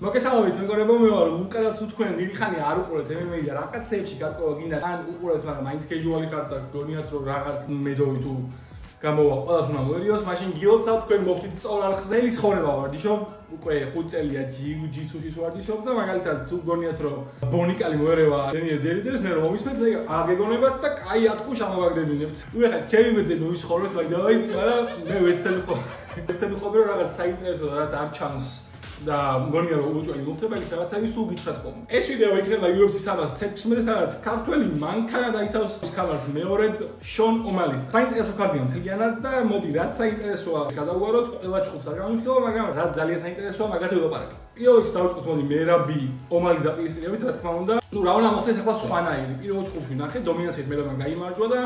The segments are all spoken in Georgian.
მოგესალმებით მეგობრებო, მე ვარ უკადაც თუ თქვენ დიდი ხანი არ უყურებთ MMA და რაღაცეებში გარკვევა გინდა ან უყურებთ, მაგრამ მაინც casual-ი ხართ და გონიათ რომ რაღაც მედოვი თუ გამოვა ყველას უნდა მოერიოს, მაშინ გილსავთ თქვენ მოგთით სწორალხზელი ცხოვრება ვარდიშობ, უკვე 5 წელია ჯიუ-ჯიტსუში ვარდიშობ და მაგალითად თუ გონიათ რომ ბონიკალი მოერევა დერიდერს, მე რომ მომისმენთ და არ გეგონებათ და კაი ატყუშ ამოვაგდებინებთ. ნუ ეხლა ჩემი მეძე მოვიცხოვროთ, მაგრამ მე ვესწრები ხო რომ რაღაც საინტერესო რაღაც არ ჩანს და მგონია რომ უჭველი მოხდება იქ რაღაცები სულ გითხრათ ხოლმე. ეს ვიდეო იქნება UFC 316 რაღაც ქართველი მანქანა დაიცავს ის ქალას მეორედ შონ ომალის. საინტერესო კარდია მთლიანად და მოდი რაც საინტერესოა გადავუაროთ, ყველა ჩხუბს არ გამიხილო, მაგრამ რაც ძალიან საინტერესოა მაგაზე ვილაპარაკეთ. პირველ რიგში დავიწყოთ მოდი მერაბი ომალი დაპირისპირებით, რა თქმა უნდა. ნუ რა უნდა მოხდეს ახლა სხვანაირი. პირველ ჩხუბში ნახეთ დომინაციით მერაბმა გაიმარჯვა და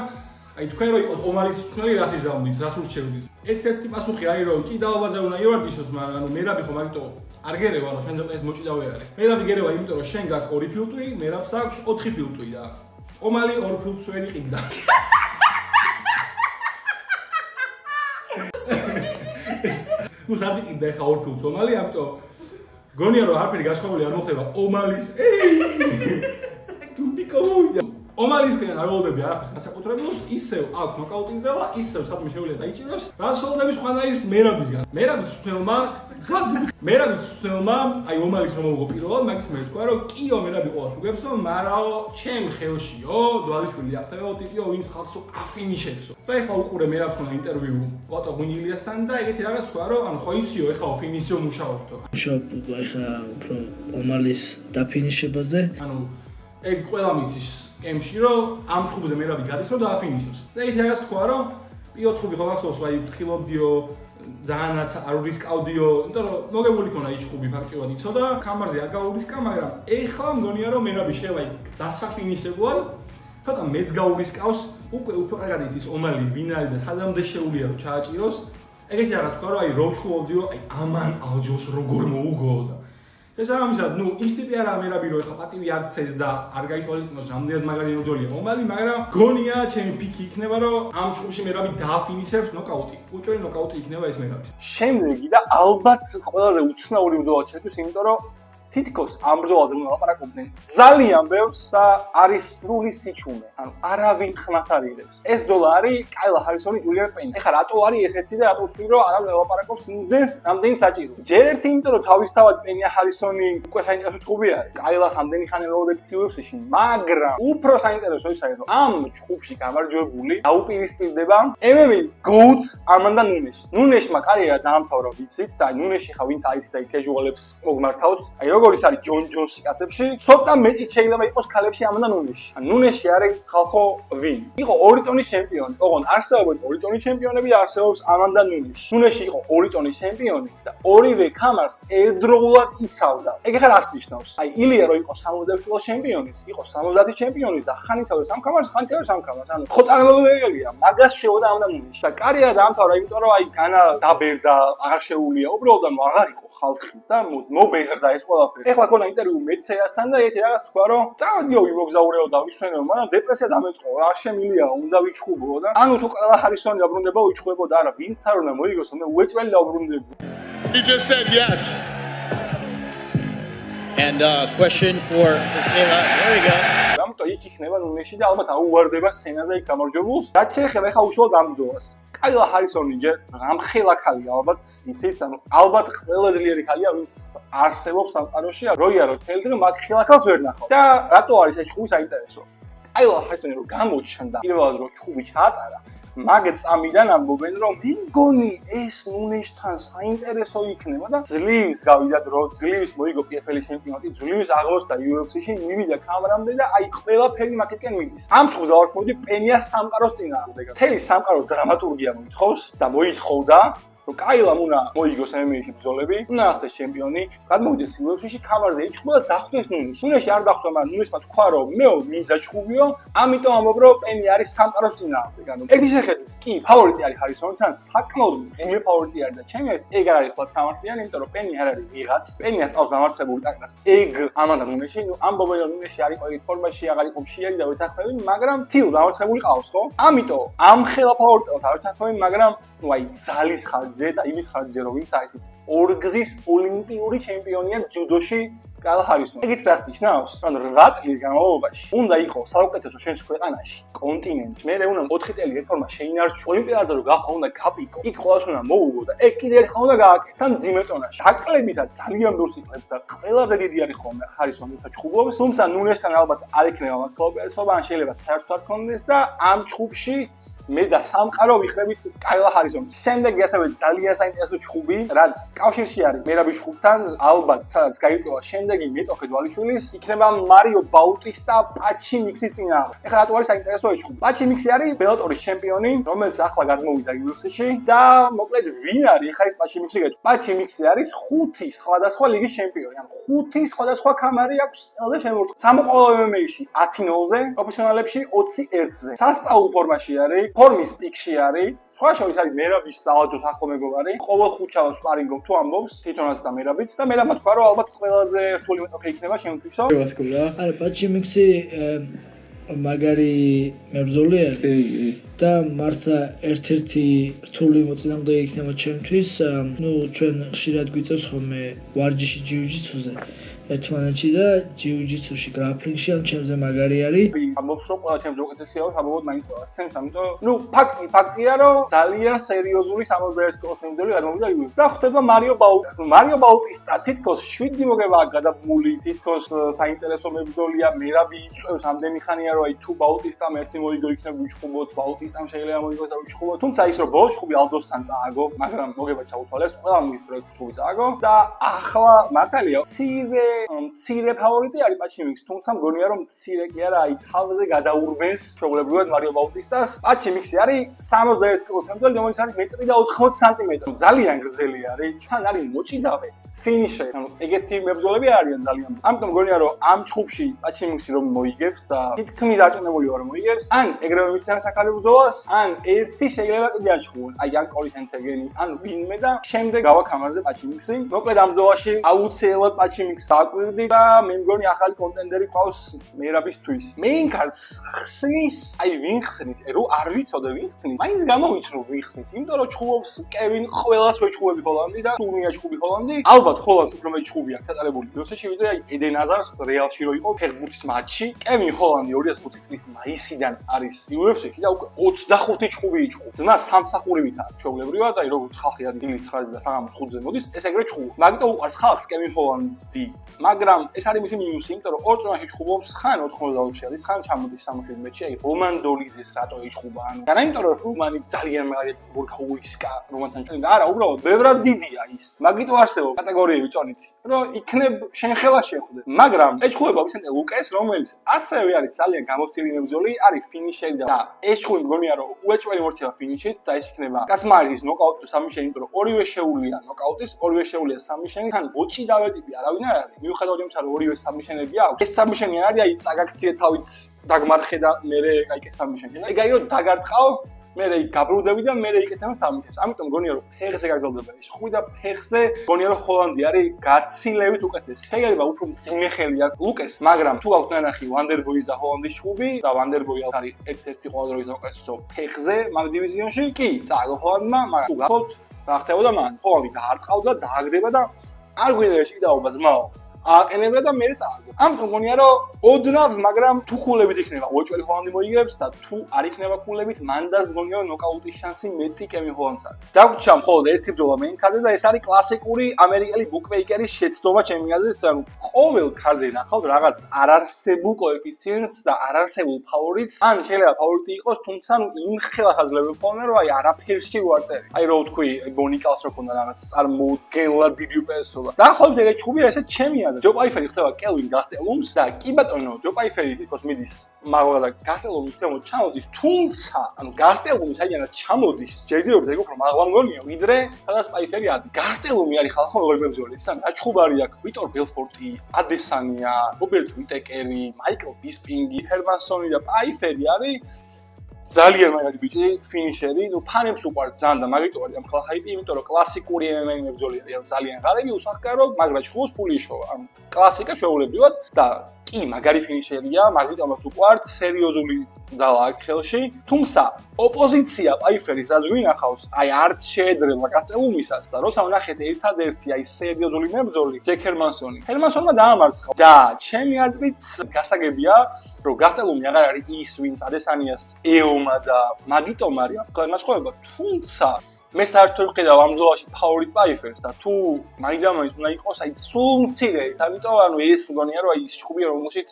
აი თქვენ რო იყოთ ომალის მწვრთნელი რას იზამვით, რას ურჩევდით? ერთ-ერთი პასუხი არის რომ ჭიდაობაზე უნდა ივარდიშოთ, მაგრამ ანუ მერაბი ხო მაგიტო არ გერევა რომ შენ ეს მოჭიდავე არის. მერაბი გერევა იმიტომ რომ შენ გაქვს 2 ფილტვი, მერაბს აქვს 4 ფილტვი და ომალი 2 ფილტვს ვერ იყიდა. ნუ სადი კიდე ხა 2 ფილტვს ომალი, ამიტომ გონია რომ არაფერი გასხოვული არ მოხდება ომალის. თუნდი კომოვიდა. ომალის ხიან არ ველოდები არაფერს განსაკუთრებულს, ისევ აქვს ნოკაუტის ზელა, ისევ სადმე შეუძლია დაიჭიროს. რასოლდების სხვანაირის მერაბისგან. მერაბის მცნელმა, აი ომალის რომ მოვუღო პირველად, მაგის მე ვთქვა რომ კიო მერაბი ყოველს უგებსო, მარაო ჩემ ხელშიო, დვალიშვილი ახტევო, ტიპიო ვინც ხალხსო აფინიშებსო. და ეხლა უყურე მერაბს ხონა ინტერვიუ პოტო გუნილიასთან და ეგეთი რაღაც თქვა რომ ანუ ხო იციო ეხლა ოფინისიო მუშაობთო. მუშაობ ეხლა უფრო ომალის დაფინიშებაზე. ანუ ეგ ყველა მიცის კემში რომ ამ ჩხუბზე მერაბი გადის რომ დააფინიშოს. და ეგეთი რაღაც თქვა რომ პიო ჩხუბი ხო გახსოვს, აი ვთხილობდიო ზანაც არ ურისკავდიო, იმიტომ რომ მოგებული ქონა ის ჩხუბი ფაქტიურად იცოდა, კამარზე არ გაურისკა, მაგრამ ეხლა მგონია რომ მერაბი შევა იქ დასაფინიშებლად, ცოტა მეც გაურისკავს, უკვე კარგად იცის ომალი ვინ არის და სადამდე შეუძლია რომ ჩააჭიროს. ეგეთი რაღაც თქვა რომ აი რომ ჩხუბდიო, აი ამან ალჯოს როგორ მოუგო და შესაბამისად, ნუ ის ტიპი არა მერაბი რომ ეხლა პატივი არ წეს და არ გაითვალისწინოს რამდენად მაგარი მოდელია ომალი, მაგრამ გონია ჩემი პიკი იქნება რომ ამ ჩხუბში მერაბი დააფინიშებს ნოკაუტი. უჭველი ნოკაუტი იქნება ეს მერაბის. შემდეგი და ალბათ ყველაზე უცნაური ბრძოლა ჩემთვის, იმიტომ რომ თითქოს ამ ბრძოლაზე უნდა ლაპარაკობდნენ ძალიან ბევრს და არის სრული სიჩუმე. ანუ არავინ ხმას არ იღებს. ეს ბრძოლა არის კაილა ჰარისონი, ჯულიან პენი. ეხლა რატო არის ესეთი და რატო ვთქვი რომ არავინ ლაპარაკობს იმდეს რამდენი საჭირო. ჯერ ერთი იმიტომ რომ თავისთავად პენია ჰარისონი უკვე საინტერესო ჩხუბი არის. კაილას ამდენი ხანი ველოდებით UFC-ში, მაგრამ უფრო საინტერესო ის არის რომ ამ ჩხუბში გამარჯვებული დაუპირისპირდება MMA GOAT ამანდა ნუნეში. ნუნეშმა კარიერა დაამთავრა ვიცით და ნუნეში ხა ვინც არის აი casual-ებს მოგმართავთ. აი როგორ ის არის ჯონ ჯონსი კაცებში, ცოტა მეტი შეიძლება იყოს ქალებში ამან ნუნეში. ან ნუნეში არის ხალხო ვინ? იყო 2 ტონის ჩემპიონი. ოღონ არსებობს 2 ტონის ჩემპიონები და არსებობს ამანდა ნუნეში. ნუნეში იყო 2 ტონის ჩემპიონი და ორივე ქამარს ერთდროულად იცავდა. ეგ ხარ ას ნიშნავს? აი ილია რო იყო 60 კილოს ჩემპიონის, იყო 70 ჩემპიონის და ხან იცავდა სამ ქამარს, ხან იცავდა სამ ქამარს. ანუ ხო წარმოუდგენელია, მაგას შეოდა ამანდა ნუნეში. და კარიერა დაამთავრა იმიტომ რომ აი განა დაბერდა, აღარ შეუულია, უბრალოდ ანუ აღარ იყო ხალხი და მობეზრდა ეს ყველა. ეხლა ქონა ინტერვიუ მეცეასთან და ერთი რაღაც თქვა რომ წავედიო იმოგზაურეო და ვისვენეო, მაგრამ დეპრესია დამეწყო, არ შემილია, უნდა ვიჩხუბო და ანუ თუ ყველა ჰარისონი დაბრუნდება, ვიჩხუბებო და არა, ვინც არ უნდა მოიგოს, მე უეჭველი დავბრუნდებო. He just said yes. And question for Kayla. There we go. ამიტომ იქ იქნება ნუნეში და ალბათ აუვარდება სცენაზე იქ გამარჯვებულს. რაც შეეხება ეხლა უშუალოდ ამ ბრძოლას. კაილა ჰარისონი ჯერ რამხელა ქალია ალბათ, იცით, ანუ ალბათ ყველა ძლიერი ქალია, ვინც არსებობს სამყაროში, როიარო თელი დღე მათ ხელა ქალს ვერ ნახავ. და რატო არის ეს ჩხუბი საინტერესო? კაილა ჰარისონი რო გამოჩნდა, პირველად რო ჩხუბი ჩაატარა, მაგ წამიდან ამბობენ რომ მე მგონი ეს ნუნეშთან საინტერესო იქნება და ძლივს გავიდა დრო, ძლივს მოიგო PFL-ის ჩემპიონატი, ძლივს აღლოსდა UFC-ში, მივიდა კამერამდე და აი ყველაფერი მაგეთკენ მიდის. ამ ჩხუბზე ვარ მოდი პენია სამყაროს წინააღმდეგ. მთელი სამყაროს დრამატურგია მოითხოვს და მოითხოვდა რომ კაილამ უნდა მოიგოს MMA-ში ბრძოლები, უნდა ახდეს ჩემპიონი, გადმოვიდეს UFC-ში, კამარზე იჩხუბა და დახვდეს ნუნეში. ნუნეში არ დახვდა, მაგრამ ნუნესმა თქვა რომ მე მინდა ჩხუბიო, ამიტომ ამბობ რომ პენი არის სამყაროს წინააღმდეგ. ანუ ერთი შეხედვით კი ფავორიტი არის ჰარისონთან, საკმაოდ ძიმე ფავორიტი არის და ჩემი აზრით ეგ არ არის ხოლმე სამართლიანი, იმიტომ რომ პენი არ არის ვიღაც. პენიას ყავს დამარცხებული ტაკნას. ეგ ამანდა ნუნეში, ნუ ამბობენ რომ ნუნეში არ იყო ეგ ფორმაში, აღარ იყო მშიერი და ვეთანხმები, მაგრამ თილ დამარცხებული ყავს, ხო? ამიტომ ამ ხელა ფავორიტებს არ ვეთანხმები, მაგრამ ნუ აი ძალის ხარჯ ხარჯზე და იმის ხარჯზე რომ ვინც არის ორგზის ოლიმპიური ჩემპიონია ჯუდოში კაილ ჰარისონი. ეგეც რას ნიშნავს? ანუ 8 წლის განმავლობაში უნდა იყოს საუკეთესო შენს ქვეყანაში, კონტინენტში. მე უნდა 4 წელი ეს ფორმა შეინარჩუნო. ოლიმპიადაზე რომ გახო უნდა გაპიკო. იქ ყოველს უნდა მოუგო და ეგ კიდე ერთხელ უნდა გააკეთო თან მძიმე წონაში. აკლებისაც ძალიან დურს იკლებს და ყველაზე დიდი არის ხოლმე ჰარისონი, ვისაც ჩხუბობს. თუმცა ნუნესთან ალბათ არ იქნება მართლობიარესობა, ან შეიძლება საერთოდ არ კონდეს და ამ ჩხუბში მე და სამყარო ვიხრებით კაილ ჰარისონს. შემდეგი ასევე ძალიან საინტერესო ჩხუბი, რაც კავშირში არის მერაბის ჩხუბთან, ალბათ სადაც გაიწვია შემდეგი მეტოქე დვალიშვილის, იქნება მარიო ბაუტისტა პაჩი მიქსის წინააღმდეგ. ეხლა რატო არის საინტერესო ეს ჩხუბი? პაჩი მიქსი არის ბელატორის ჩემპიონი, რომელიც ახლა გადმოვიდა UFC-ში და მოკლედ ვინ არის ეხლა ეს პაჩი მიქსი? პაჩი მიქსი არის 5 სხვადასხვა ლიგის ჩემპიონი, ანუ 5 სხვადასხვა კამარი აქვს წელზე შემორტყმული. სამოყვარულო MMA-ში 10-0-ზე, პროფესიონალებში 21-ზე. სასწაულ ფორმაში არის. ფორმის პიკში არის. სხვა შორის არის მერაბის საავადოს ახლო მეგობარი. ყოველ ხუთშაბათს სპარინგობ თუ ამბობს თვითონაც და მერაბიც და მერაბმა თქვა რომ ალბათ ყველაზე რთული მეტოქე იქნება შემთხვევით. არა, პაჩი მიქსი მაგარი მებრძოლი არის და მართლა ერთ-ერთი რთული მოწინააღმდეგე იქნება ჩემთვის. ნუ ჩვენ ხშირად გვიწევს ხოლმე ვარჯიში ჯიუ-ჯიტსუზე. ერთმანეთში და ჯიუ-ჯიტსუში გრაპლინგში ან ჩემზე მაგარი არის. ამბობს რომ ყველა ჩემს უკეთესია, საბოლოოდ მაინც ყველას ცემს, ამიტომ ნუ ფაქტია რომ ძალიან სერიოზული 61 კილოს მებრძოლი გადმოვიდა UFC-ში. და ხდება მარიო ბაუტისტა. მარიო ბაუტისტა თითქოს 7 მოგება გადაბმული, თითქოს საინტერესო მებრძოლია, მერაბი იწევს ამდენი ხანია რომ აი თუ ბაუტისტამ ერთი მოიგო იქნება ვიჩხუბოთ, ბაუტისტამ შეიძლება მოიგოს და ვიჩხუბოთ. თუმცა ის რომ ბოლოს ჩხუბი ალდოსთან წააგო, მაგრამ მოგება ჩაუთვალეს, ყველა მის დროს ჩხუბი წააგო და ახლა მართალია მცირე ფავორიტი არის პაჩი მიქსი, თუმცა მგონია რომ მცირე კი არა, აი თავზე გადაურბენს ჩვეულებრივად მარიო ბაუტისტას. პაჩი მიქსი არის 61 კილოს მებრძოლი, რომელიც არის 1.80 სანტიმეტრი. ძალიან გრძელი არის, თან არის მოჭიდავე. ფინიშერი. ანუ ეგეთი მებრძოლები არიან ძალიან. ამიტომ მგონია რომ ამ ჩხუბში პაჩი მიქსი რომ მოიგებს და თითქმის დარწმუნებული ვარ რომ მოიგებს, ან ეგრევე მისცემს საკალე ბრძოლას, ან ერთი შეიძლება კიდე აჩხუბოს. აი ან კოლიტენცეგენი, ან ვინმე და შემდეგ გავაქამარზე პაჩი მიქსი. მოკლედ ამ ბრძოლაში აუცილებლად პაჩი მიქსი აკვირდი და მე მგონი ახალი კონტენდერი ყავს მერაბისთვის. მეინ კარტს ხსნის, აი ვინ ხსნის, რო არ ვიცოდე ვინ ხსნის. მაინც გამოვიჩნო ვინ ხსნის, იმიტომ რომ ჩხუბობს კევინ ყველას ვეჩხუბები ჰოლანდი და სუნია ჩხუბი ჰოლანდი. ალბათ ჰოლანდს უფრო მეტი ჩხუბი აქვს ჩატარებული UFC-ში, ვიდრე აი ედენ აზარს რეალში რო იყო ფეხბურთის მატჩი. კევინ ჰოლანდი 2020 წლის მაისიდან არის UFC-ში და უკვე 25 ჩხუბი იჩხუბ. ძმა სამსახურივით არის ჩვეულებრივად, აი როგორც ხალხი არის დილის 9-ზე და საღამოს 5-ზე მოდის, ეს ეგრე ჩხუბ. მაგიტომ უყვარს ხალხს კევინ ჰოლანდი. მაგრამ ეს არის მისი მინუსი, იმიტომ რომ ორ წონაში ჩხუბობს, ხან 90-ში არის, ხან ჩამოდის 60 მეტრში, აი რომან დოლიზეს რატო იჩხუბა, ანუ. არა იმიტომ რომ რომანი ძალიან მაგარი ვორქაულისკა რომანთან ჭრიდა. არა, უბრალოდ ბევრად დიდია ის. მაგიტო არსებობს კატეგორიები ჭონითი, რომ იქნებ შენ ხელა შეხვდე. მაგრამ ეჩხუბება ვიცენტე ლუკეს, რომელიც ასევე არის ძალიან გამოცდილი მებრძოლი, არის ფინიშერი და ეს ჩხუბი მგონია რომ უეჭველი მორჩება ფინიშით და ეს იქნება კასმარის ნოკაუტი თუ სამიშენი, იმიტომ რომ ორივე შეუულია ნოკაუტის, ორივე შეუულია სამიშენი, თან მოჭიდავე ტიპი არავინ არ არის. მიუხედავად იმისა, რომ ორივე სამიშენები აქვს, ეს სამიშენი არის აი წაგაქციე თავით დაგმარხე და მე აი ეს სამიშენი. ეგ არის რომ დაგარტყავ მე იქ გაბრუნდები და მე იკეთებ სამიშენს. ამიტომ მგონია რომ ფეხზე გაგრძელდება ეს ხვი და ფეხზე მგონია რომ ჰოლანდი არის გაცილებით უკეთესი. შეიძლება უფრო მძიმე ხელი აქვს ლუკეს, მაგრამ თუ გაქვთ ნანახი ვანდერბოის და ჰოლანდის შვუბი და ვანდერბოი არის ერთ-ერთი ყოველდღიურ უკეთესო ფეხზე მაგ დივიზიონში, კი, წააგო ჰოლანდმა, მაგრამ თუ გახოთ რა ხდებოდა მან? ჰოლანდი დაარტყავდა, დააგდება და არ გვინდა ეს კიდაობა ძმაო. აყენებდა და მე წააგო. ამიტომ მგონია რომ ოდნავ, მაგრამ თუ ქულებით იქნება, უეჭველი ჰოლანდი მოიგებს და თუ არ იქნება ქულებით, მანდაც მგონია რომ ნოკაუტის შანსი მეტი კევინ ჰოლანდს აქვს. დაგვრჩა მხოლოდ ერთი ბრძოლა მეინ კარზე და ეს არის კლასიკური ამერიკელი ბუკმეიკერის შეცდომა ჩემი აზრით, ანუ ყოველ კარზე ნახავთ რაღაც არარსებულ კოეფიციენტს და არარსებულ ფავორიტს. ან შეიძლება ფავორიტი იყოს, თუმცა იმ ხელას აძლევენ ხოლმე რომ აი არაფერში უარწერი. აი რო თქვი, ბონიკალს რო ქონდა რაღაც წარმოგელა დიდი უპირატესობა. და ხოლმე ეგ ჩხუბია ესე ჩემი ჯო პაიფერი ხდება კელვინ გასტელუმს და კი ბატონო ჯო პაიფერი თვითონ მიდის მაგალითად და გასტელუმის ქვემოთ ჩამოდის, თუმცა ანუ გასტელუმი საიდანაც ჩამოდის ჯერჯერობით ეგ უფრო მაღლა მგონია ვიდრე სადაც პაიფერი არის. გასტელუმი არის ხალხო როგორი მებრძოლი, სამ აჩხუბარი აქვს ვიტორ ბელფორტი, ადესანია, რობერტ ვიტეკერი, მაიკლ ბისპინგი, ჰერმანსონი და პაიფერი არის ძალიან მაგარი ბიჭი, ფინიშერი, ნუ ფანებს უყვარს ძალიან და მაგიტო არის ამ ხალხი, იმიტომ რომ კლასიკური MMA მებრძოლი არის, ანუ ძალიან ღარიბი, უსახკარო, მაგრამ ჩხუბობს ფული იშოვა. ანუ კლასიკა ჩვეულებრივად და კი, მაგარი ფინიშერია, მაგიტომაც უყვარს, სერიოზული ძალა აქ ხელში, თუმცა ოპოზიცია პაიფერის რაც გვინახავს, აი არც შეედრება გასწეულისას და როცა ვნახეთ ერთადერთი აი სერიოზული მებრძოლი ჯეკ ჰერმანსონი. ჰერმანსონმა დაამარცხა და ჩემი აზრით გასაგებია რომ გასტელუმი აღარ არის ის ვინც ადესანიას ეომა და მაგიტომ არის ამ განსხვავება, თუმცა მე საერთოდ ვხედავ ამ ბრძოლაში ფავორიტ პაიფერს და თუ მაინდამაინც უნდა იყოს აი სულ მცირე, ამიტომ ანუ ეს მგონია რომ აი ის ჭუბია რომელშიც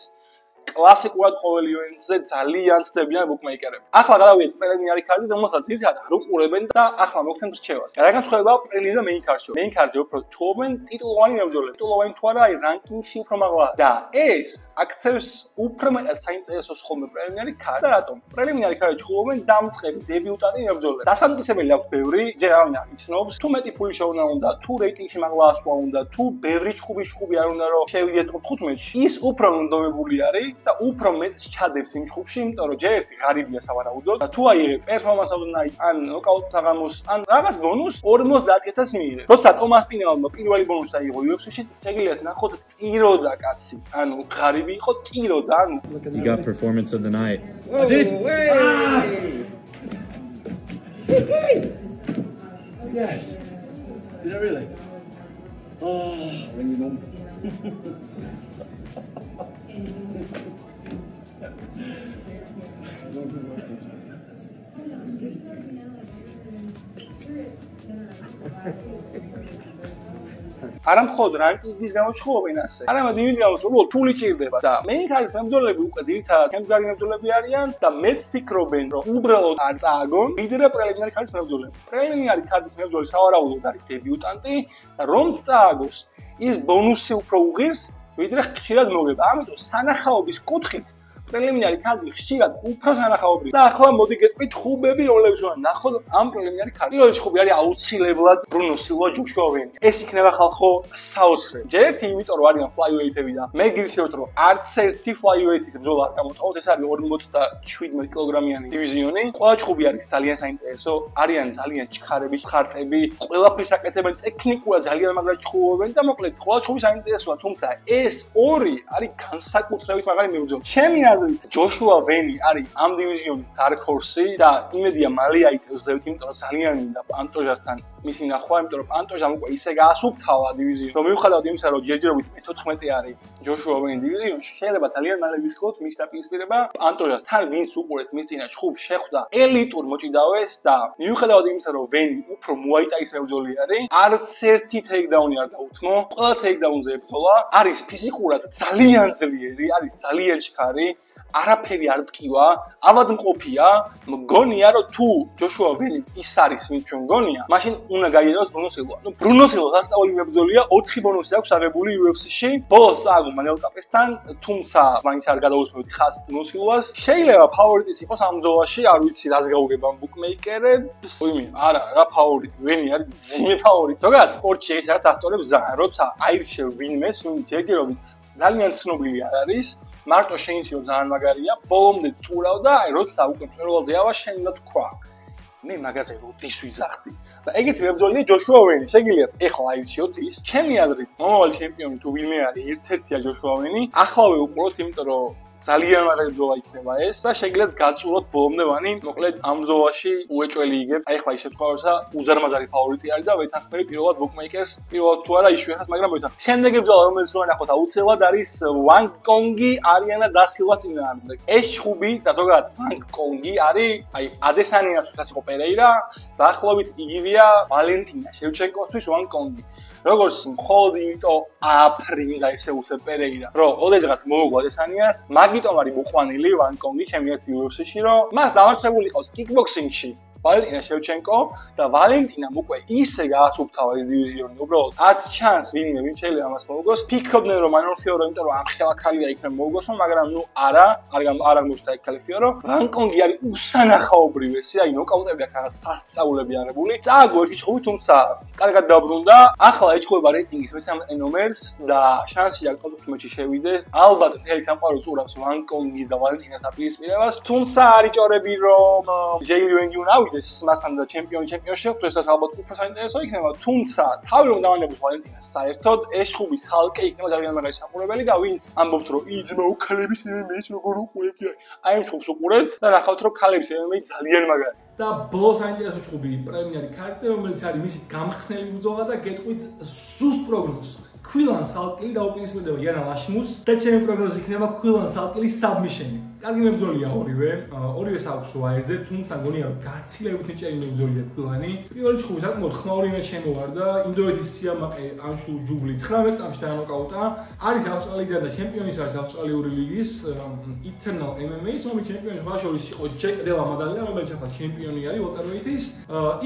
კლასიკურად ყოველ ივენტზე ძალიან ცდებიან ბუკმეიკერები. ახლა გადავიდეთ პრელიმინარი ქარზე, რომელსაც ძირითადად არ უყურებენ და ახლა მოგცემ რჩევას. განსხვავება პრელიმინარი და მეინ ქარში. მეინ ქარზე უფრო თხოვენ ტიტულოვანი მებრძოლები. ტიტულოვანი თუ არა, აი რანკინგში უფრო მაღლა. და ეს აქცევს უფრო მეტად საინტერესოს ხოლმე პრელიმინარი ქარს. და რატომ? პრელიმინარი ქარზე თხოვენ დამწყები დებიუტანტი მებრძოლები. დასამტკიცებელი აქვს ბევრი, ჯერ არავინ არ იცნობს, თუ მეტი ფული შეუნა უნდა, თუ რეიტინგში მაღლა ასვლა უნდა, თუ ბევრი ჭუბი არ უნდა რომ შევიდეთ top 15-ში. ის უფრო ნდომებული არის. და უფრო მეტ ჩადებს იმ ჯგუფში, იმიტომ რომ ჯერ ერთი ღარიბია სავარაუდოდ და თუ აიღებ პერფორმანსს ან ნოკაუტ აღამოს ან რაღაც ბონუს 50000 მიიღებ. როცა ტომას პინელმა პირველი ბონუსი აიღო UFC-ში, შეგიძლიათ ნახოთ ტიროდა კაცი. ანუ ღარიბი იყო ტიროდა, ანუ You got performance of the night. I did. Yes. Did I really? Oh, when you know. არა მხოლოდ რანკინგის გამო ჩხოვენ ასე. არამედ იმის გამო რომ ფული ჭირდება და მეინ ქარის მებრძოლები უკვე ძირითადად ჩემგარი მებრძოლები არიან და მეც ფიქრობენ რომ უბრალოდ არ წააგონ ვიდრე პრელიმინარი ქარის მებრძოლები. პრელიმინარი ქარის მებრძოლი სავარაუდოდ არის დებიუტანტი და რომც წააგოს ის ბონუსი უფრო უღირს ვიდრე ხშირად მოგება. ამიტომ სანახაობის კუთხით პრელიმინარი ქარდი ხშირად უფრო სანახაობრივია. და ახლა მოდი გეტყვით ხუბები როლებს რომ ნახოთ ამ პრელიმინარი ქარდი. პირველი ხუბი არის აუცილებლად ბრუნო სილვა ჯოშუა ვენი. ეს იქნება ხალხო საოცრე. ჯერ ერთი იმიტომ რომ არიან ფლაივეითები და მე გირჩევთ რომ არც ერთი ფლაივეითის ბრძოლა არ გამოტოვოთ. ეს არის 57 კილოგრამიანი დივიზიონი. ყველა ხუბი არის ძალიან საინტერესო. არიან ძალიან ჩქარები, ხარტები, ყველაფერს აკეთებენ ტექნიკურად ძალიან მაგრად ჩხუბობენ და მოკლედ ყველა ხუბი საინტერესოა, თუმცა ეს ორი არის განსაკუთრებით მაგარი მებრძოლი. ჩემი ჯოშუა ვენი არის ამ დივიზიონის dark horse და იმედია მალე აიწევს ზევით, იმიტომ რომ ძალიან მინდა პანტოჟასთან მისი ნახვა, იმიტომ რომ პანტოჟამ უკვე ისე გაასუფთავა დივიზიონი, რომ მიუხედავად იმისა, რომ ჯერჯერობით მე-14 არის ჯოშუა ვენი დივიზიონში, შეიძლება ძალიან მალე ვიხილოთ მის დაპირისპირება პანტოჟასთან, ვინც უყურეთ მის წინა ჩხუბს შეხვდა ელიტურ მოჭიდავეს და მიუხედავად იმისა, რომ ვენი უფრო მუაიტაის მებრძოლი არის, არც ერთი ტეიქდაუნი არ დაუთმო, ყველა ტეიქდაუნზე ებრძოლა, არის ფიზიკურად ძალიან ძლიერი, არის ძალიან ჩქარი. არაფერი არ ტკივა, ავადმყოფია, მგონია რომ თუ ჯოშუა ვენი ის არის ვინც ჩვენ მგონია, მაშინ უნდა გაიაროს ბრუნო სილვა. ნუ ბრუნო სილვა სასწაული მებრძოლია, 4 ბონუსი აქვს აღებული UFC-ში. ბოლოს წააგო მანელ კაპესთან, თუმცა მაინც არ გადაუსმევთ ხაზს ბრუნო სილვას. შეიძლება ფავორიტიც იყოს ამ ბრძოლაში, არ ვიცი რას გაუგებამ ბუკმეიკერებს. ვიმე, არა, რა ფავორიტი, ვენი არის ძიმე ფავორიტი. ზოგადად სპორტში ეს რაც ასწორებს ზან, როცა აირჩევ ვინმეს, ვინც ჯერჯერობით ძალიან ცნობილი არ არის. მარტო შეინციო ძალიან მაგარია, ბოლომდე წურავ და აი როცა უკვე მწვერვალზე ავა შენ უნდა თქვა. მე მაგაზე როდის ვიზახდი. და ეგეთი მებრძოლია ჯოშუა ვენი. შეგიძლიათ ეხლა აირჩიოთ ის. ჩემი აზრით, მომავალი ჩემპიონი თუ ვინმე არის, ერთ-ერთია ჯოშუა ვენი. ახლავე უყუროთ, იმიტომ რომ ძალიან მაგარი ბრძოლა იქნება ეს და შეგიძლიათ გაწუროთ ბოლომდე ვანი. მოკლედ ამ ბრძოლაში უეჭველი იგებს. აი ხლა ისე თქვა, რომ უზარმაზარი ფავორიტი არის და ვეთანხმები პირველად ბუკმეიკერს, პირველად თუ არა იშვიათად, მაგრამ ვეთანხმები. შემდეგი ბრძოლა, რომელიც უნდა ნახოთ, აუცილებლად არის ვანგ კონგი არიანა და სილვას წინააღმდეგ. ეს ჩხუბი და ზოგადად ვანგ კონგი არის, აი ადესანიას თვითონ იყო პერეირა, დაახლოებით იგივეა ვალენტინა შევჩენკოსთვის ვანგ კონგი. როგორც მხოლოდ იმიტომ აფრინდა ესე უცებ პერეირა, რომ ოდესღაც მოუგო ადესანიას, მაგიტომ არის მოყვანილი ვან კონგი ჩემი ერთ UFC-ში, რომ მას დამარცხებული ყავს კიკბოქსინგში ვალენტინა შევჩენკო და ვალენტინამ უკვე ისე გაასუფთავა ეს დივიზიონი, უბრალოდ არც ჩანს ვინმე ვინ შეიძლება ამას მოუგოს. ფიქრობდნენ რომ მანონ ფიორო, იმიტომ რომ ამ ხელაქალია იქნება მოუგოს, მაგრამ ნუ არა აღმოჩნდა ეგ ქალიფიორო. ვან კონგი არის უსანახაობრივი, ესე აი ნოკაუტები აქვს რაღაც სასწაულები აღებული. წააგო ერთი ჩხუბი, თუმცა კარგად დაბრუნდა. ახლა ეჭვება რეიტინგის მესამე ნომერს და შანსი აქვს top 15-ში შევიდეს. ალბათ მთელი სამყარო წურავს ვან კონგის და ვალენტინას დაპირისპირებას, თუმცა არის ჭორები რომ ჯეილი ვენგი უნდა გავიდეს მასთან და ჩემპიონი შეხვდეს, ეს ალბათ უფრო საინტერესო იქნება, თუმცა თავი რომ დავანებოთ ვალენტინას საერთოდ ეს ხუბის ხალკე იქნება ძალიან მაგარი საყურებელი და ვინც ამბობთ რომ იძმა ქალების MMA-ს როგორ უყურებია. აი ამ ხუბს უყურებთ და ნახავთ რომ ქალების MMA ძალიან მაგარი. და ბოლოს საინტერესო ხუბი პრემიერი ქარტი, რომელიც არის მისი გამხსნელი ბრძოლა და გეტყვით ზუსტ პროგნოზს. Quillan Salkili დაუპირისპირდება Yana Lashmus და ჩემი პროგნოზი იქნება Quillan Salkilis submission-ი. კარგი მებრძოლია ორივე საუბრს რო აეძებ, თუმცა გონია რომ გაცილებით ნიჭიერი მებრძოლია Quillan-ი. პირველი ხუბი საკმაოდ ხმაური იმედს შემოვარდა, ინდოეთის სიამაყე ანშუ ჯუბლი 19 წამში დაანოკაუტა. არის ავსტრალიიდან და ჩემპიონის არის ავსტრალიური ლიგის Eternal MMA-ის, რომლის ჩემპიონი ხაშორის იყო Jack Della Maddalena, რომელიც ახლა ჩემპიონი არის welterweight-ის.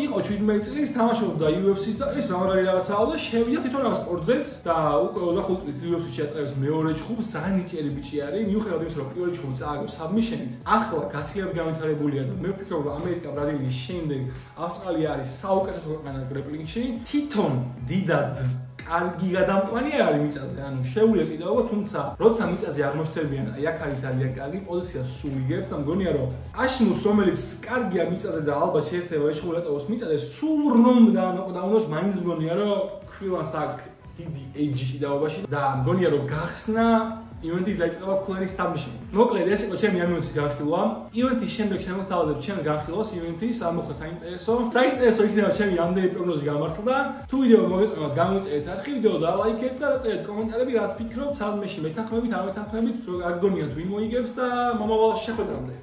იყო 17 წლის, თამაშობდა UFC-ს და ეს რამოდენი რაღაცაა და შევიდა თვითონ ამ სპორტზეც და უკვე 25 წლის UFC-ში ატყევს მეორე ჯგუფს, ძალიან ნიჭიერი ბიჭი არის, მიუხედავად იმისა, რომ პირველი ჯგუფი წააგო submission-ით. ახლა გაცილებით განვითარებულია და მე ვფიქრობ, რომ ამერიკა, ბრაზილიის შემდეგ ავსტრალია არის საუკეთესო ქვეყანა გრეპლინგში. თვითონ დიდად კარგი გადამყვანია არის მიწაზე, ანუ შეუძლია კიდევ, თუმცა როცა მიწაზე აღმოჩნდებიან, აი აქ არის ძალიან კარგი პოზიცია სულ იგებს და მგონია რომ აშმუს რომელიც კარგია მიწაზე და ალბათ შეიძლება ეშხულატოს მიწაზე სულ რომ დაუნოს მაინც მგონია რომ Quillan Salk დიდი ეიჯში დაობაში და მგონია რომ გახსნა ივენტის დაიწყება Quillan-ის submission. მოკლედ ეს იყო ჩემი ამ ივენტის განხილვა. ივენტის შემდეგ შემოგთავაზებ ჩემ განხილვას ივენტის ამ მოხდა საინტერესო იქნება ჩემი ამდენი პროგნოზი გამართლდა. თუ ვიდეო მოგეწონათ, გამოიწერეთ არხი, ვიდეო დალაიქეთ და დაწერეთ კომენტარები, რას ფიქრობთ, სადმეში მეთანხმებით, არ მეთანხმებით, რა გგონიათ ვინ მოიგებს და მომავალ შეხვედრამდე.